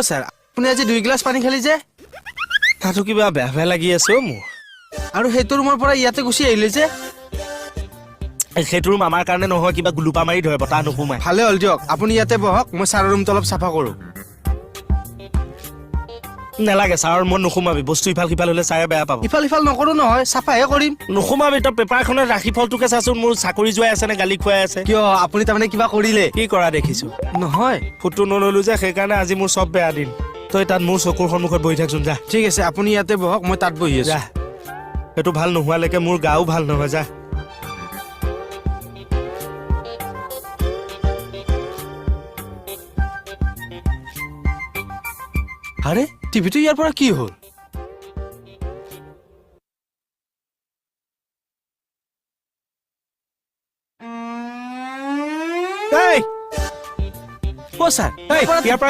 sir আপুনি আজি 2 glass পানী খালি যে তাতো কিবা বেয়া লাগি আছে মোৰ আৰু সেইটো ৰুমৰ পৰা ইয়াতে গুচি আহিলে যে সেইটো ৰুম আমাৰ কাৰণে নহয় কিবা গুলুপা মাৰি ধৰে বতাহ নুসুমাই ভালে হ'ল দিয়ক আপুনি ইয়াতে বহক মই ছাৰৰ ৰুমটো অলপ চাফা কৰো নালাগে ছাৰৰ মন নুসুমাবি বস্তু ইফাল সিফাল হলে ছাৰে বেয়া পাব ইফাল নকৰো নহয় চাফাহে কৰিম নুসুমাবি তই পেপাৰখনত ৰাখি ফলটোকে চাচোন মোৰ চাকৰি যোৱাই আছে নে গালি খুৱাই আছে কিয় আপুনি তাৰমানে কিবা কৰিলে কি কৰা দেখিছো নহয় ফটো নললো যে সেইকাৰণে আজি মোৰ চব বেয়া দিন তই তাত মোৰ চকুৰ সন্মুখত বহি থাকচোন যা ঠিক আছে আপুনি ইয়াতে বহক মই তাত বহি আছো যা সেইটো ভাল নোহোৱালৈকে মোৰ গাও ভাল নহয় যা আৰে টিভিটো ইয়াৰ পৰা কি হ'ল এই অ স্যাৰ ইয়াৰ পৰা